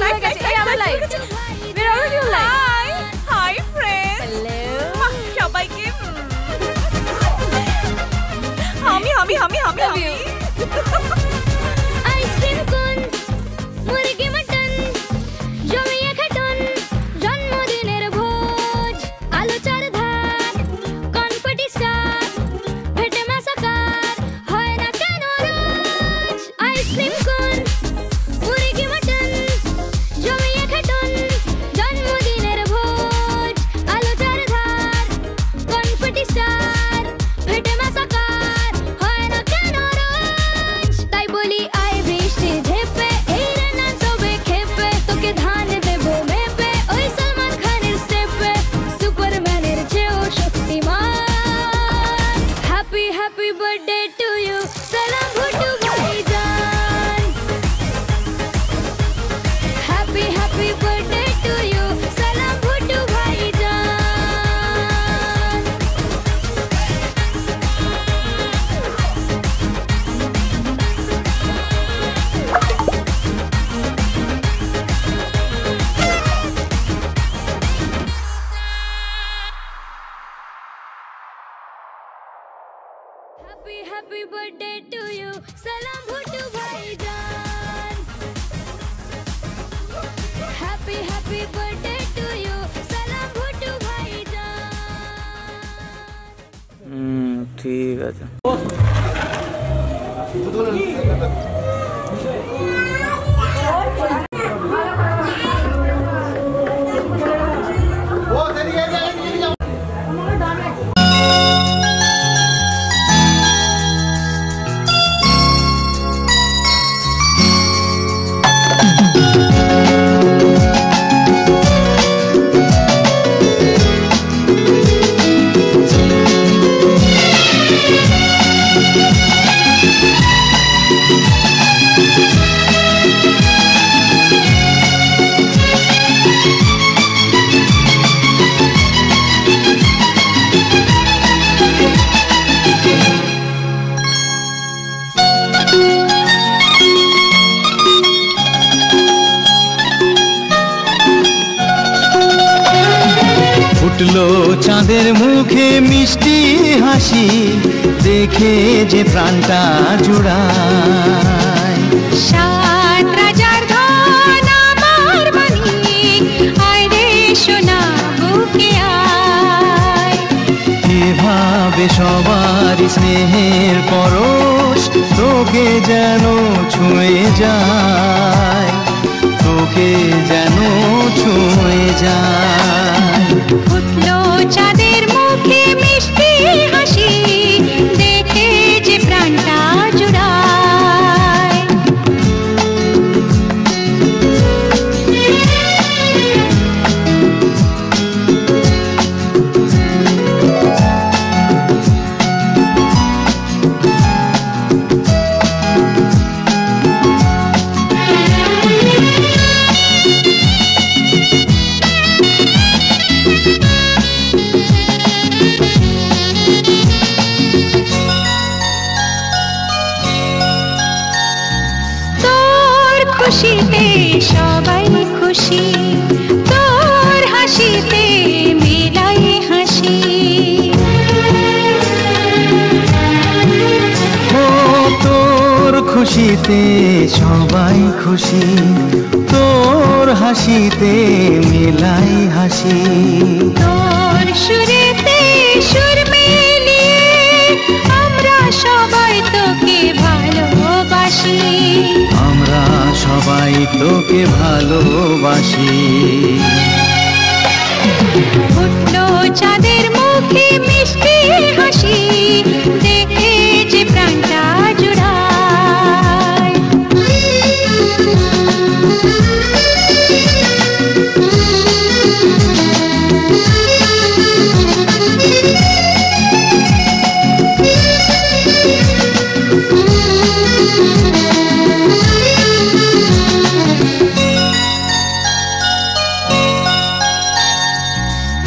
হয়ে গেছে এই আমার live we're already on live hi friend hello সবাইকে আমি আইসক্রিম কোন মুরগি মটন জমিয়ে খাটন জন্মদিনের ভোজ আলো চার ধার কনফেটি স্টার ভেটে মাসাকার হয় না কেন রোজ আইসক্রিম কোন মুরগি মটন জমিয়ে খাটন জন্মদিনের ভোজ আলো চার ধার কনফেটি স্টার ভেটে মাসাকার হয় না কেন রোজ তাই বলি আই বৃষ্টি ঝেপে এই রান্না সবে খেপে তোকে ধান দেবো মেপে ওই সলমান খানের স্টেপে সুপারম্যানের চেয়েও শক্তিমান happy happy birthday to you সালাম ভুটু ভাইজান happy happy birthday to you সালাম ভুটু ভাইজান Happy happy birthday to you salam bhuttu bhaijan Happy happy birthday to you salam bhuttu bhaijan ঠিক আছে ফুটলো চাঁদের মুখে মিষ্টি হাসি দেখে যে প্রাণটা জুড়ায় সাত রাজার ধন আমার মানিক আয় রে সোনা বুকে আয় এভাবে সবার স্নেহের পরশ তোকে যেন ছুঁয়ে যায় তোকে যেন ছুঁয়ে যায় ফুটলো চাঁদের মুখে মিষ্টি হাসি দেখে যে প্রাণটা জুড়ায় খুশিতে সবাই খুশি তোর হাসিতে মেলাই হাসি ও তোর খুশিতে সবাই খুশি তোর হাসিতে মেলাই হাসি তোর সুরেতে সুর মিলিয়ে আমরা সবাই তোকে ভালোবাসি আমরা সবাই তোকে ভালোবাসি ফুটলো চাঁদের মুখে মিষ্টি হাসি দেখে যে প্রাণটা জুড়ায়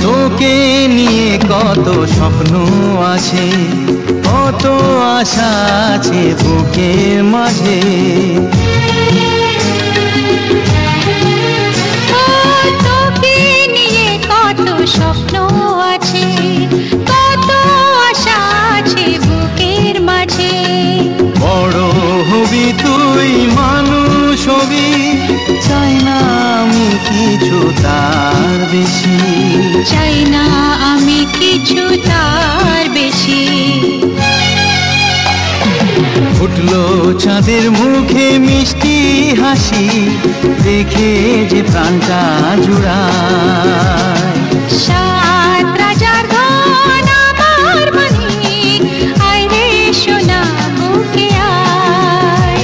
তোকে নিয়ে কত স্বপ্ন আছে কত আশা আছে বুকের মাঝে স্বপ্ন আছে, কত আশা আছে বুকের মাঝে। বড় হবি তুই, মানুষ হবি, চাই না আমি কিছু তার বেশি, চাই না আমি কিছু তার বেশি। ফুটলো চাঁদের মুখে মিষ্টি হাসি, দেখে যে প্রাণটা জুড়ায়। সাত রাজার ধন আমার মানিক, আয় রে সোনা বুকে আয়।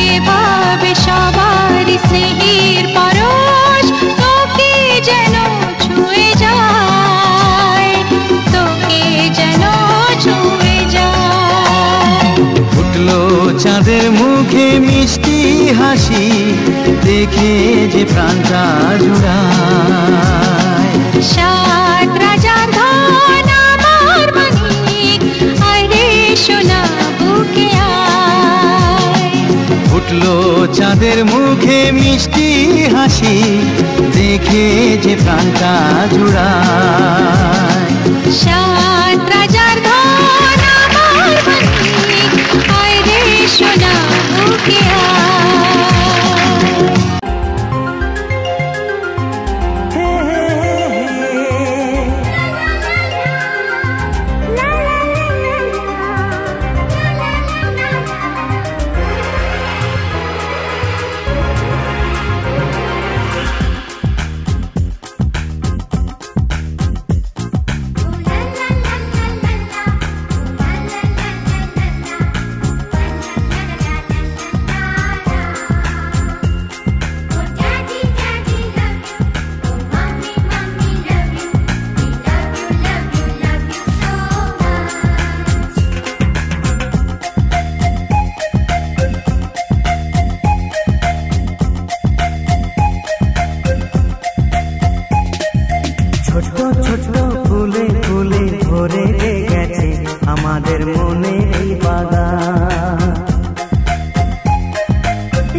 এভাবে সবার স্নেহের পরশ তোকে যেন ছুঁয়ে যায়, তোকে যেন ছুঁয়ে যায়। ফুটলো চাঁদের মুখে মিষ্টি হাসি, দেখে যে প্রাণটা জুড়ায়। সাত রাজার ধন আমার মানিক, আয় রে সোনা বুকে আয়। ফুটলো চাঁদের মুখে মিষ্টি হাসি, দেখে যে প্রাণটা জুড়ায়। সাত রাজার ধন আমার মানিক, আয় রে সোনা বুকে আয়। আমাদের মনে এই বাগান।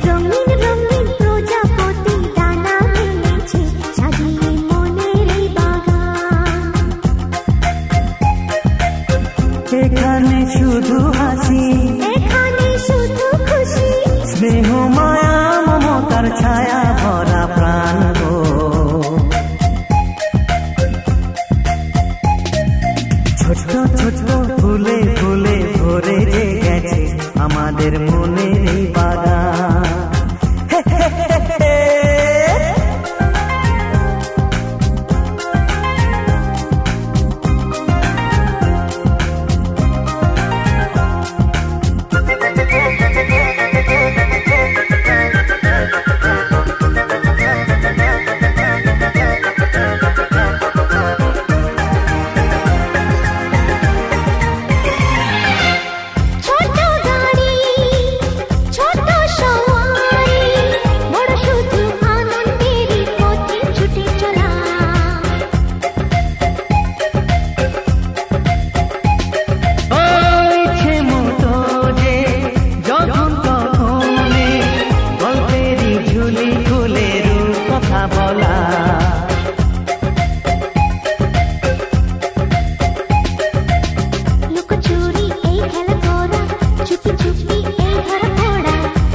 রঙিন রঙিন প্রজাপতি ডানা মেলেছে, সাজিয়ে মনের এই বাগান। এখানে শুধু হাসি, এখানে শুধু খুশি, স্নেহ মায়া মমতার ছায়া ভরা প্রাণ গো। ছোট ছোট ফুলে ফুলে ভরে যে গেছে আমাদের মনে এই বাগান।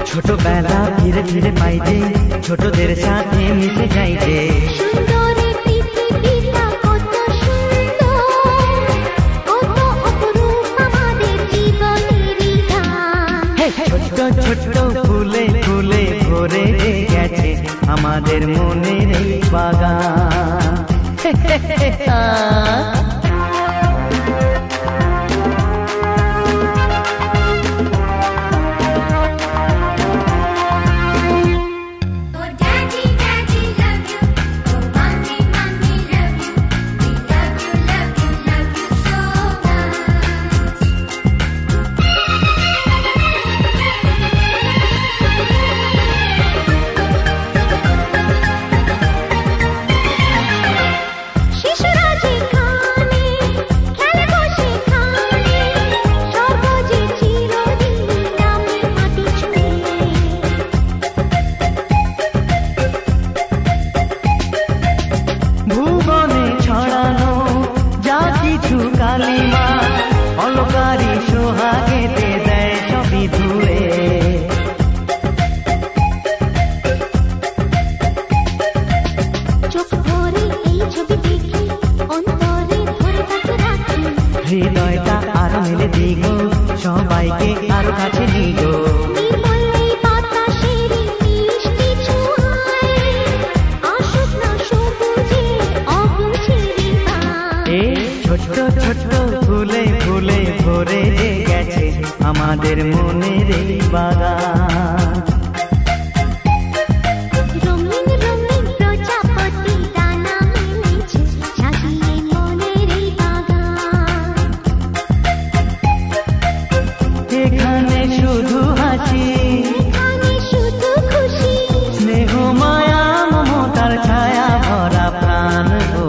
ছোটবেলা ধীরে ধীরে পাই যে, ছোটদের সাথে মিশে যাই যে। সুন্দরী পৃথিবীটা কত সুন্দর, কত অপরূপ আমাদের জীবনেরই গান। ছোট ছোট ফুলে ফুলে ভরে গেছে আমাদের মনের এই বাগান। শিশুরা যেখানে আরো কাছে নিগো নির্মলে বাতাসের মিষ্টি ছোঁয়ায় আসুক না সবুজে অগুন ছেড়ে এ ছোট্ট ছোট্ট ফুলে ফুলে ভরে গেছে আমাদের মনের এই বাগান রঙিন রঙিন প্রজাপতি দানা মেলেছে সাজিয়ে মনের এই বাগান এখানে শুধু হাসি এখানে শুধু খুশি স্নেহ মায়া মমতার ছায়া ভরা প্রাণ গো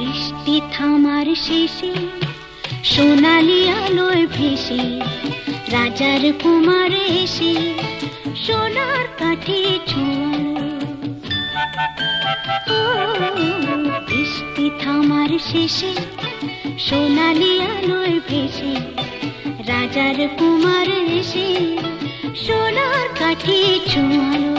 বৃষ্টি থামার শেষে সোনালি আলোয় ভেসে রাজার কুমার এসে সোনার কাঠে ছোঁয়ালো। বৃষ্টি থামার শেষে সোনালি আলোয় ভেসে রাজার কুমার এসে সোনার কাঠে ছোঁয়ালো।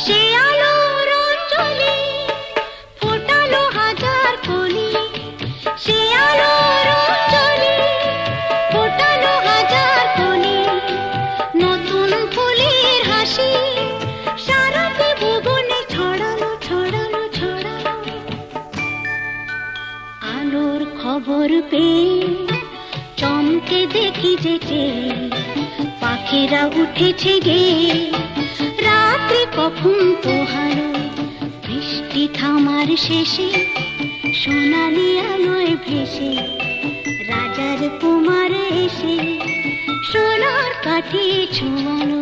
সে আলোর অঞ্জলি ফোটালো হাজার কলি, সে আলোর অঞ্জলি ফোটালো হাজার কলি, নতুন ফুলের হাসি সারাটি ভুবনে ছড়ালো ছড়ালো ছড়ালো। আলোর খবর পেয়ে চমকে দেখি যেতে পাখিরা উঠেছে গে, রাত্রি কখন পোহালো। বৃষ্টি থামার শেষে সোনালি আলোয় ভেসে রাজার কুমার এসে সোনার কাঠে ছোঁয়ালো।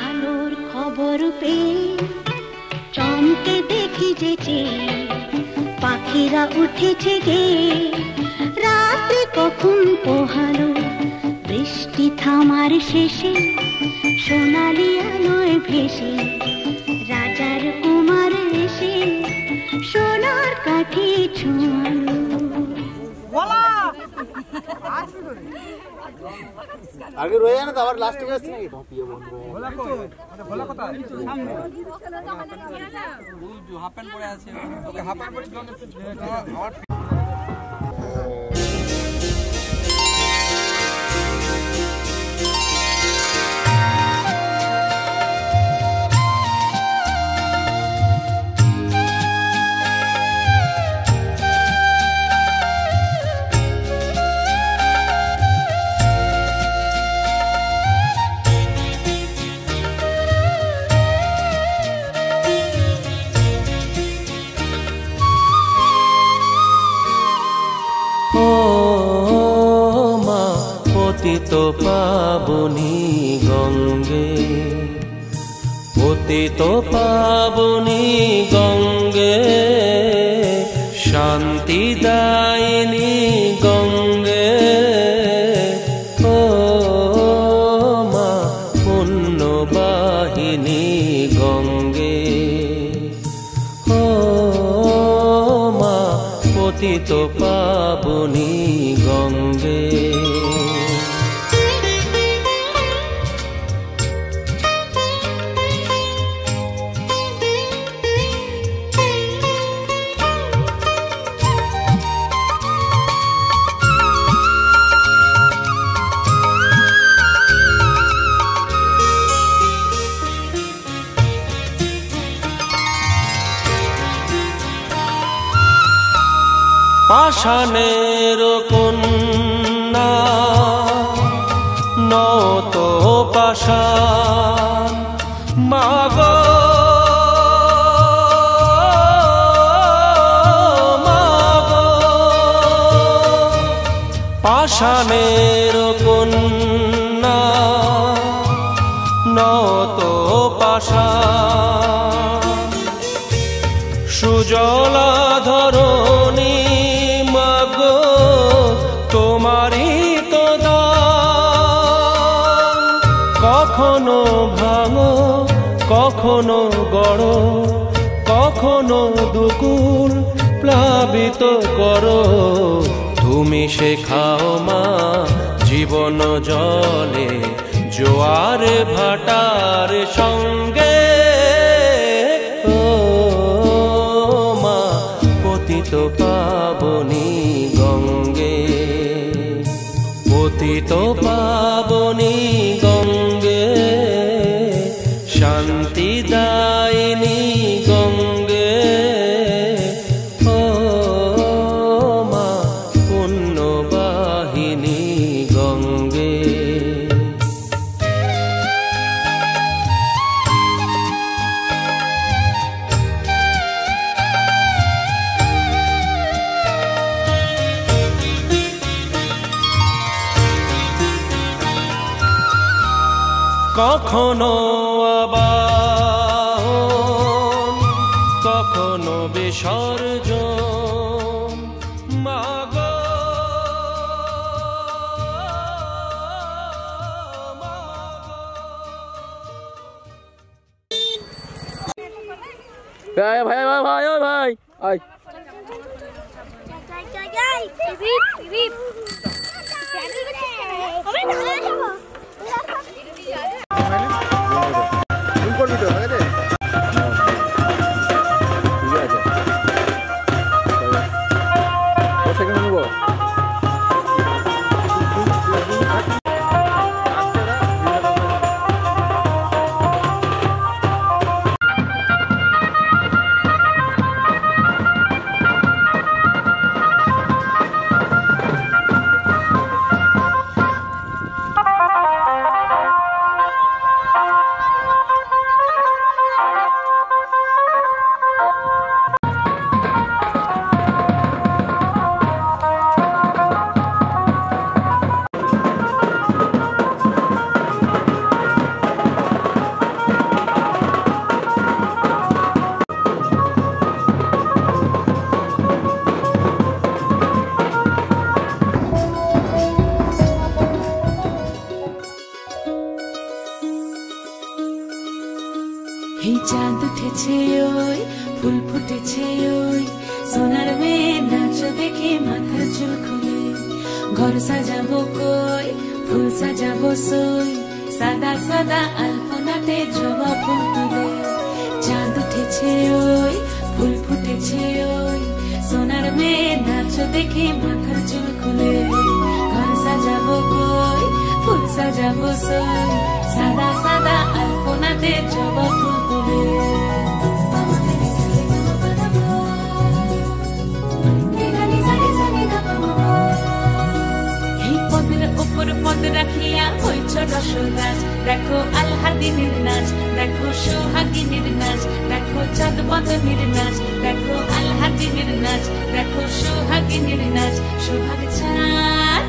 আলোর খবর পেয়ে চমকে দেখি যেতে পাখিরা উঠেছে গে, রাত্রি কখন পোহালো। বৃষ্টি থামার শেষে সোনালি আলোয় ভেসে রাজার কুমার এসে সোনার কাঠে ছোঁয়ালো। আগে রয়ে না তো আবার লাস্টে যাচ্ছে নাকি? হাফ প্যান্ট পরে আছে, হাফ প্যান্ট পরে পতিত পাবনী গঙ্গে, পতিত পাবনী গঙ্গে, শান্তি দায়িনী গঙ্গে। ও মা পুণ্যবাহিনী গঙ্গে, ও মা পতিত পাবনী গঙ্গে। পাষাণের কন্যা নত পাষাণ মাগো, মাগো পাষাণের কন্যা নত পাষাণ, সুজলা ধরণী মাগো তোমারই তো দান। কখনো ভাঙো কখনো গড়ো, কখনো দুকুল প্লাবিত করো। তুমি শেখাও মা জীবন জলে জোয়ারে ভাটার সঙ্গে ও মা পতিত পাবনী গঙ্গে, পতিত পাবনী গঙ্গে, শান্তি দায়িনী গঙ্গে, ও মা পুণ্যবাহিনী গঙ্গে। কখনো আবাহন, কখনো বিসর্জন, মাগো ভাই ভাই ভাই ভাই ওই ভাই আই করবি তো ঠিক আছে সেকেন্ড নেব এই চাঁদ উঠেছে ওই ফুল ফুটেছে ওই সোনার মেয়ে নাচ দেখে মাথার চুল খুলে ঘর সাজাবো কই ফুল সাজাবো সই সাদা সাদা আলপনাতে জবা ফুল তুলে চাঁদ উঠেছে ওই ফুল ফুটেছে ওই সোনার মেয়ে নাচ দেখে মাথার চুল খুলে ঘর সাজাবো কই ফুল সাজাবো সই সাদা সাদা আলপনাতে জবা ফুল তুলে এই পদের উপর পদ রাখিয়া হইছ রসগাছ দেখো আলহাদিনীর নাচ দেখো সোহাগিনীর নাচ দেখো চাঁদ বদনীর নাচ দেখো আলহাদিনীর নাচ দেখো সোহাগিনীর নাচ সোহাগ চাঁদ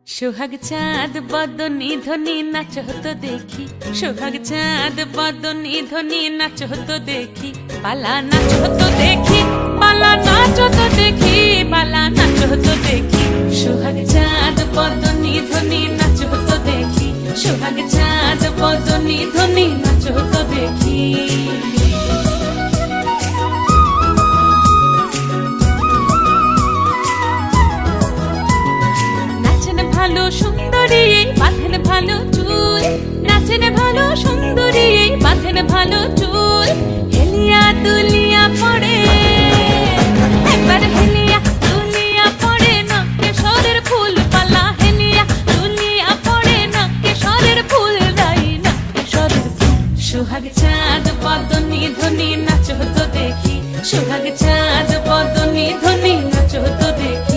সোহাগ চাঁদ বদনী ধ্বনি নাচ হতো দেখি সোহাগ চাঁদ বদনী ধ্বনি নাচ হতো দেখি পালা নাচ হতো দেখি পালা নাচ হতো দেখি পালা নাচ হতো দেখি সোহাগ চাঁদ বদনী ধ্বনি নাচ হতো দেখি সোহাগ চাঁদ বদনী ধ্বনি নাচ হতো দেখি ভালো সুন্দরী বাঁধেন ভালো চুল নাচেন ভালো সুন্দরী বাঁধেন ভালো চুল হেলিয়া দুলিয়া পড়ে একবার হেলিয়া দুলিয়া পড়ে নকেশ্বরের ফুল পালা হেলিয়া দুলিয়া পড়ে নকেশ্বরের ফুল দাই নকেশ্বরের ফুল সোহাগ চাঁদ বদনী ধ্বনি নাচ হতো দেখি সোহাগ চাঁদ বদনী ধ্বনি নাচ হতো দেখি